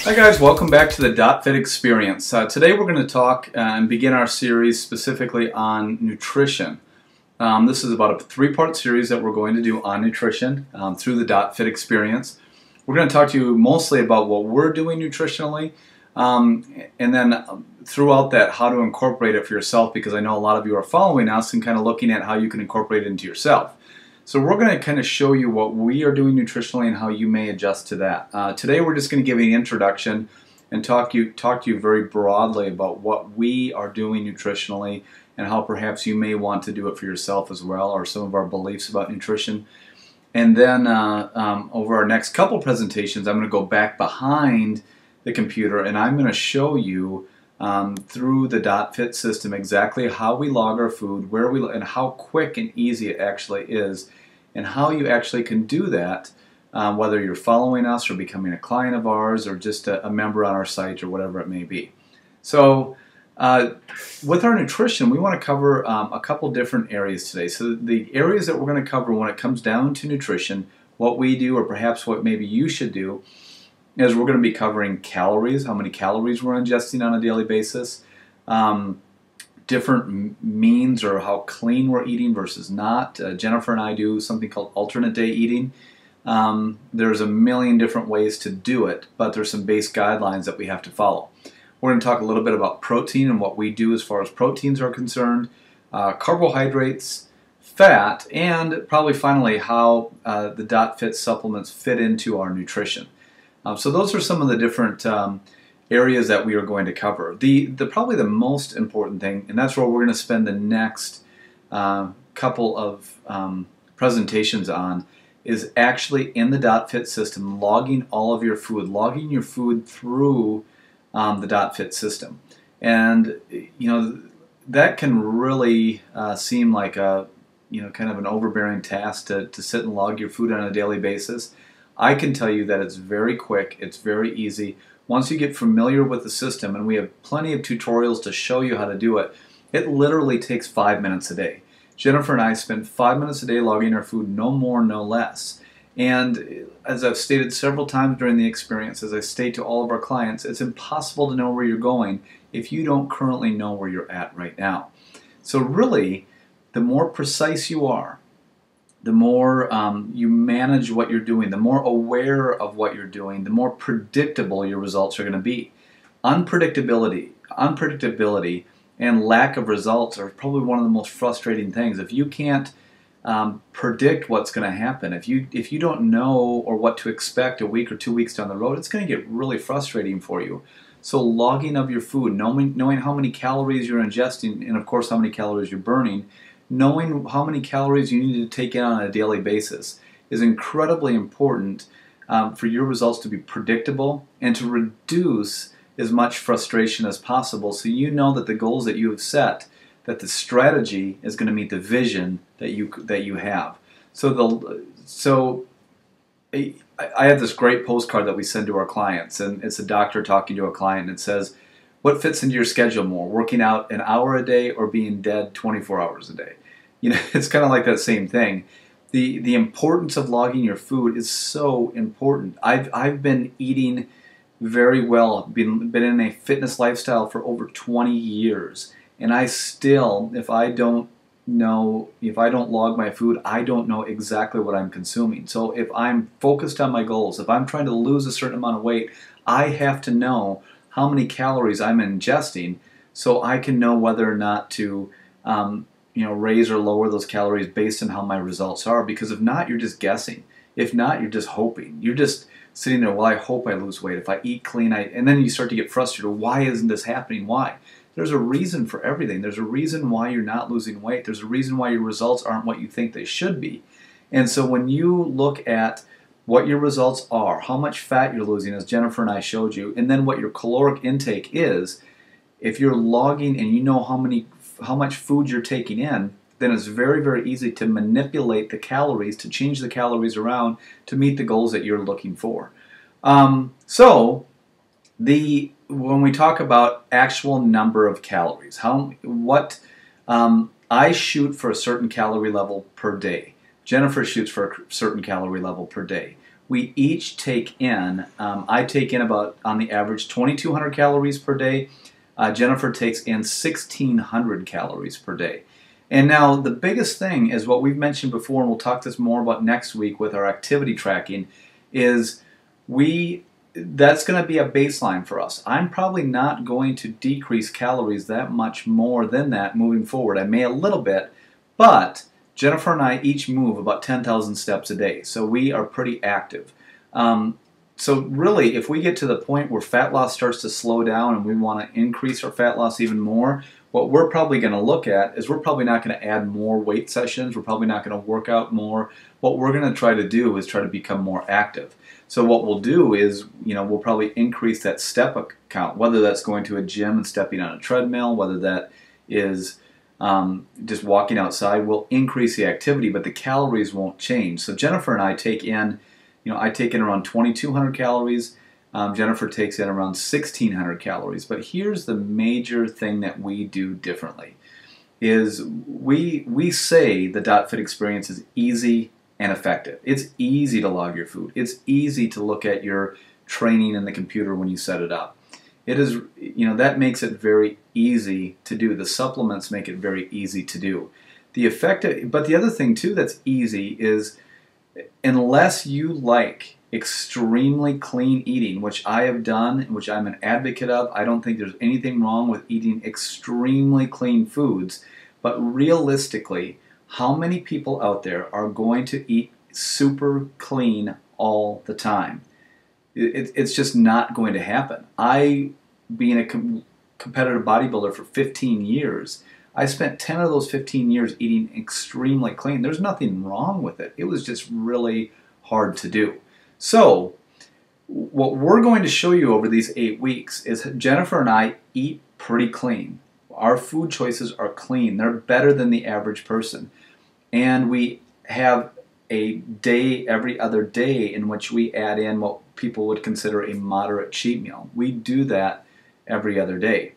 Hi guys, welcome back to the dotFIT experience. Today we're going to talk and begin our series specifically on nutrition. This is about a three-part series that we're going to do on nutrition through the dotFIT experience. We're going to talk to you mostly about what we're doing nutritionally and then throughout that how to incorporate it for yourself, because I know a lot of you are following us and kind of looking at how you can incorporate it into yourself. So we're going to kind of show you what we are doing nutritionally and how you may adjust to that. Today we're just going to give you an introduction and talk to you very broadly about what we are doing nutritionally and how perhaps you may want to do it for yourself as well, or some of our beliefs about nutrition. And then over our next couple presentations, I'm going to go back behind the computer and I'm going to show you through the dotFIT system exactly how we log our food, and how quick and easy it actually is, and how you actually can do that, whether you're following us or becoming a client of ours or just a member on our site or whatever it may be. So with our nutrition, we want to cover a couple different areas today. So the areas that we're going to cover when it comes down to nutrition, what we do or perhaps what maybe you should do, is we're going to be covering calories, how many calories we're ingesting on a daily basis, different means or how clean we're eating versus not. Jennifer and I do something called alternate day eating. There's a million different ways to do it, but there's some base guidelines that we have to follow. We're going to talk a little bit about protein and what we do as far as proteins are concerned, carbohydrates, fat, and probably finally how the dotFIT supplements fit into our nutrition. So those are some of the different areas that we are going to cover. Probably the most important thing, and that's where we're going to spend the next couple of presentations on, is actually in the dotFIT system, logging all of your food, logging your food through the dotFIT system. And you know, that can really seem like a kind of an overbearing task to sit and log your food on a daily basis. I can tell you that it's very quick, it's very easy. Once you get familiar with the system, and we have plenty of tutorials to show you how to do it, it literally takes 5 minutes a day. Jennifer and I spend 5 minutes a day logging our food, no more, no less. And as I've stated several times during the experience, as I state to all of our clients, it's impossible to know where you're going if you don't currently know where you're at right now. So really, the more precise you are, the more you manage what you're doing, the more aware of what you're doing, the more predictable your results are going to be. Unpredictability and lack of results are probably one of the most frustrating things. If you can't predict what's going to happen, if you don't know or what to expect a week or 2 weeks down the road, it's going to get really frustrating for you. So logging of your food, knowing how many calories you're ingesting, and of course how many calories you're burning, knowing how many calories you need to take in on a daily basis is incredibly important for your results to be predictable and to reduce as much frustration as possible, so you know that the goals that you have set, that the strategy is going to meet the vision that you have. So I have this great postcard that we send to our clients, and it's a doctor talking to a client, and it says, what fits into your schedule more, working out an hour a day or being dead 24 hours a day? You know, it's kind of like that same thing. The importance of logging your food is so important. I've been eating very well, been in a fitness lifestyle for over 20 years, and I still, if I don't log my food, I don't know exactly what I'm consuming. So if I'm focused on my goals, if I'm trying to lose a certain amount of weight, I have to know how many calories I'm ingesting so I can know whether or not to raise or lower those calories based on how my results are. Because if not, you're just guessing. If not, you're just hoping. You're just sitting there, well, I hope I lose weight. If I eat clean, and then you start to get frustrated. Why isn't this happening? Why? There's a reason for everything. There's a reason why you're not losing weight. There's a reason why your results aren't what you think they should be. And so when you look at what your results are, how much fat you're losing, as Jennifer and I showed you, and then what your caloric intake is, if you're logging and you know how much food you're taking in, then it's very, very easy to manipulate the calories, to change the calories around to meet the goals that you're looking for. When we talk about actual number of calories, I shoot for a certain calorie level per day. Jennifer shoots for a certain calorie level per day. we each take in, I take in about, on the average, 2,200 calories per day. Jennifer takes in 1,600 calories per day. And now the biggest thing is what we've mentioned before, and we'll talk this more about next week with our activity tracking, is that's going to be a baseline for us. I'm probably not going to decrease calories that much more than that moving forward. I may a little bit, but Jennifer and I each move about 10,000 steps a day, so we are pretty active. So really, if we get to the point where fat loss starts to slow down and we want to increase our fat loss even more, what we're probably going to look at is we're probably not going to add more weight sessions. We're probably not going to work out more. What we're going to try to do is try to become more active. So what we'll do is, we'll probably increase that step count, whether that's going to a gym and stepping on a treadmill, whether that is just walking outside. We'll increase the activity, but the calories won't change. So Jennifer and I take in, I take in around 2,200 calories. Jennifer takes in around 1,600 calories. But here's the major thing that we do differently, is we say the dotFIT experience is easy and effective. It's easy to log your food. It's easy to look at your training in the computer when you set it up. It is, that makes it very easy to do. The supplements make it very easy to do. But the other thing too that's easy is, unless you like extremely clean eating, which I have done, which I'm an advocate of, I don't think there's anything wrong with eating extremely clean foods, but realistically, how many people out there are going to eat super clean all the time? It's just not going to happen. Being a competitive bodybuilder for 15 years, I spent 10 of those 15 years eating extremely clean. There's nothing wrong with it. It was just really hard to do. So what we're going to show you over these 8 weeks is Jennifer and I eat pretty clean. Our food choices are clean. They're better than the average person. And we have a day every other day in which we add in what people would consider a moderate cheat meal. We do that every other day.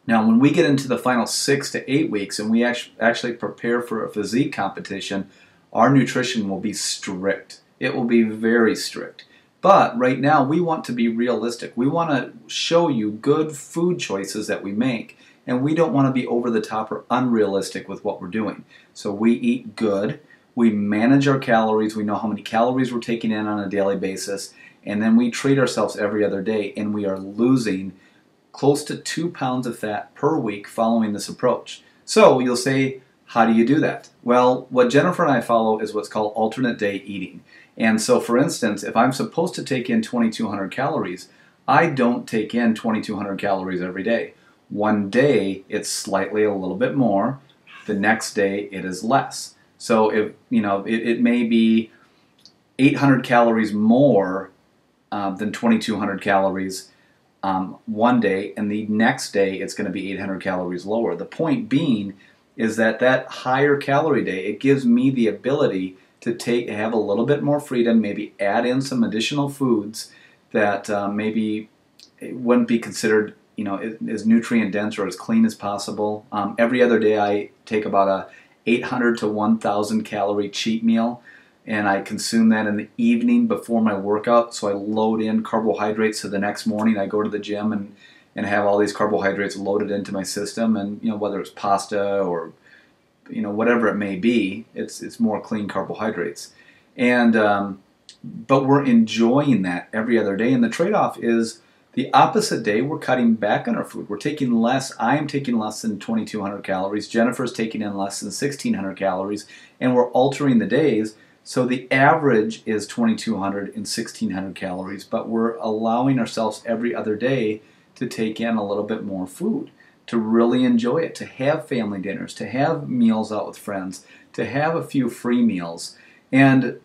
Now, when we get into the final 6 to 8 weeks and we actually prepare for a physique competition, our nutrition will be strict. It will be very strict. But right now, we want to be realistic. We want to show you good food choices that we make, and we don't want to be over the top or unrealistic with what we're doing. So we eat good. We manage our calories. We know how many calories we're taking in on a daily basis, and then we treat ourselves every other day, and we are losing close to 2 pounds of fat per week following this approach. So you'll say, how do you do that? Well, what Jennifer and I follow is what's called alternate day eating. And so, for instance, if I'm supposed to take in 2,200 calories, I don't take in 2,200 calories every day. One day, it's slightly a little bit more. The next day, it is less. So, it may be 800 calories more than 2,200 calories one day, and the next day, it's going to be 800 calories lower. The point being is that higher calorie day, it gives me the ability to have a little bit more freedom, maybe add in some additional foods that maybe it wouldn't be considered, as nutrient dense or as clean as possible. Every other day I take about a 800 to 1,000 calorie cheat meal, and I consume that in the evening before my workout. So I load in carbohydrates, so the next morning I go to the gym and have all these carbohydrates loaded into my system, and whether it's pasta or whatever it may be, it's more clean carbohydrates. And but we're enjoying that every other day, and the trade-off is the opposite day we're cutting back on our food. We're taking less. I am taking less than 2,200 calories. Jennifer's taking in less than 1,600 calories, and we're altering the days. So the average is 2,200 and 1,600 calories, but we're allowing ourselves every other day to take in a little bit more food, to really enjoy it, to have family dinners, to have meals out with friends, to have a few free meals. And,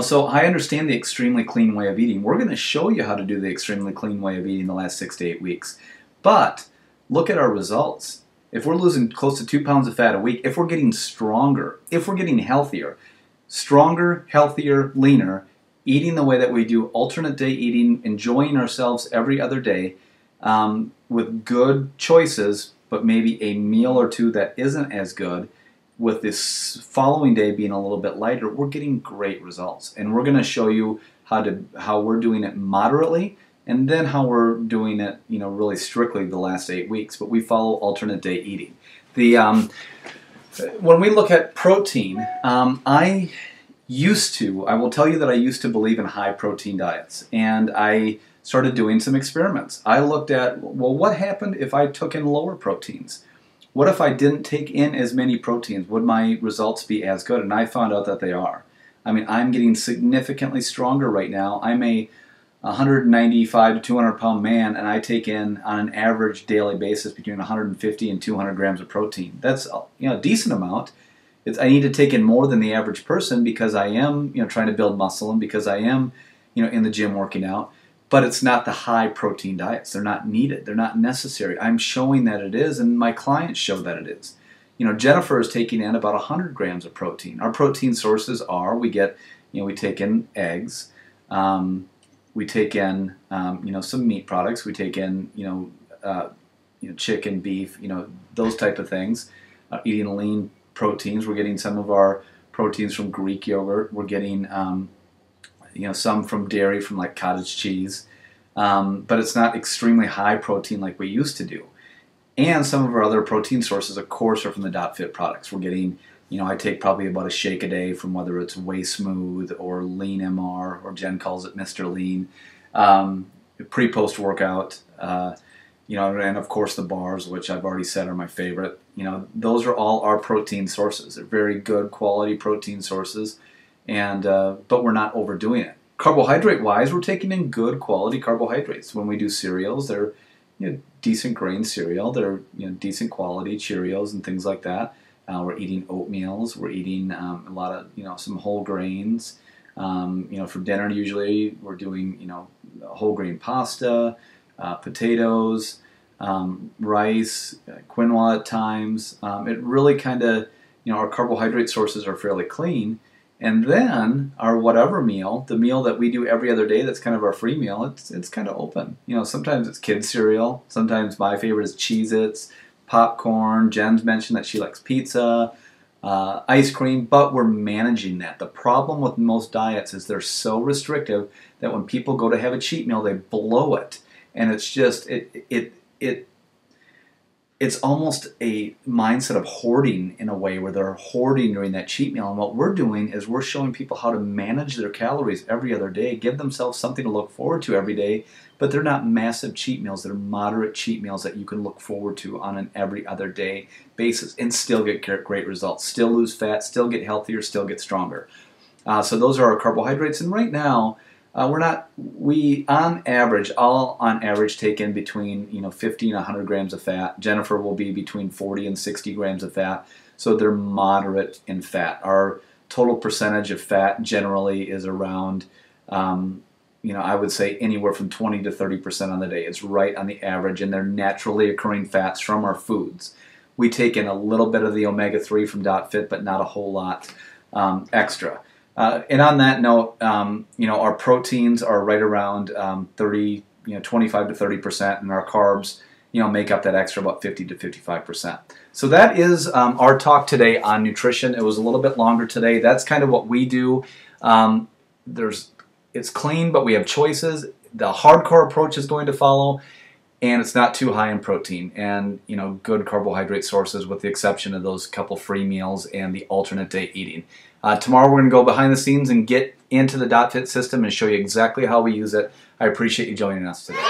so I understand the extremely clean way of eating. We're going to show you how to do the extremely clean way of eating the last 6 to 8 weeks. But look at our results. If we're losing close to 2 pounds of fat a week, if we're getting stronger, if we're getting healthier, stronger, healthier, leaner, eating the way that we do, alternate day eating, enjoying ourselves every other day, with good choices, but maybe a meal or two that isn't as good, with this following day being a little bit lighter, we're getting great results. And we're going to show you how we're doing it moderately, and then how we're doing it, really strictly the last 8 weeks. But we follow alternate day eating. When we look at protein, I will tell you that I used to believe in high protein diets, and I started doing some experiments. I looked at, well, what happened if I took in lower proteins? What if I didn't take in as many proteins? Would my results be as good? And I found out that they are. I mean, I'm getting significantly stronger right now. I'm a 195 to 200 pound man, and I take in, on an average daily basis, between 150 and 200 grams of protein. That's a decent amount. I need to take in more than the average person because I am trying to build muscle, and because I am in the gym working out. But it's not the high protein diets. They're not needed. They're not necessary. I'm showing that it is, and my clients show that it is. Jennifer is taking in about 100 grams of protein. Our protein sources are, we take in eggs, we take in some meat products, we take in chicken, beef, those type of things. Eating lean proteins, we're getting some of our proteins from Greek yogurt. We're getting some from dairy, from like cottage cheese, but it's not extremely high protein like we used to do. And some of our other protein sources, of course, are from the dotFIT products. We're getting, I take probably about a shake a day from whether it's Way Smooth or Lean MR, or Jen calls it Mr. Lean, pre-post workout, and of course the bars, which I've already said are my favorite. Those are all our protein sources. They're very good quality protein sources. But we're not overdoing it. Carbohydrate-wise, we're taking in good quality carbohydrates. When we do cereals, they're decent grain cereal. They're decent quality Cheerios and things like that. We're eating oatmeals. We're eating a lot of some whole grains. For dinner usually we're doing whole grain pasta, potatoes, rice, quinoa at times. It really kind of our carbohydrate sources are fairly clean. And then our whatever meal, the meal that we do every other day, that's kind of our free meal, it's kind of open. Sometimes it's kids cereal. Sometimes my favorite is Cheez-Its, popcorn. Jen's mentioned that she likes pizza, ice cream, but we're managing that. The problem with most diets is they're so restrictive that when people go to have a cheat meal, they blow it. And it's just, it's almost a mindset of hoarding in a way, where they're hoarding during that cheat meal. And what we're doing is we're showing people how to manage their calories every other day, give themselves something to look forward to every day, but they're not massive cheat meals. They're moderate cheat meals that you can look forward to on an every other day basis and still get great results, still lose fat, still get healthier, still get stronger. So those are our carbohydrates. And right now, we on average take in between 50 and 100 grams of fat. Jennifer will be between 40 and 60 grams of fat, so they're moderate in fat. Our total percentage of fat generally is around, I would say anywhere from 20 to 30% on the day. It's right on the average, and they're naturally occurring fats from our foods. We take in a little bit of the omega-3 from dotFIT, but not a whole lot extra. And on that note, our proteins are right around 25 to 30%, and our carbs, make up that extra about 50 to 55%. So that is our talk today on nutrition. It was a little bit longer today. That's kind of what we do. It's clean, but we have choices. The hardcore approach is going to follow, and it's not too high in protein, and good carbohydrate sources, with the exception of those couple free meals and the alternate day eating. Tomorrow we're going to go behind the scenes and get into the dotFIT system and show you exactly how we use it. I appreciate you joining us today.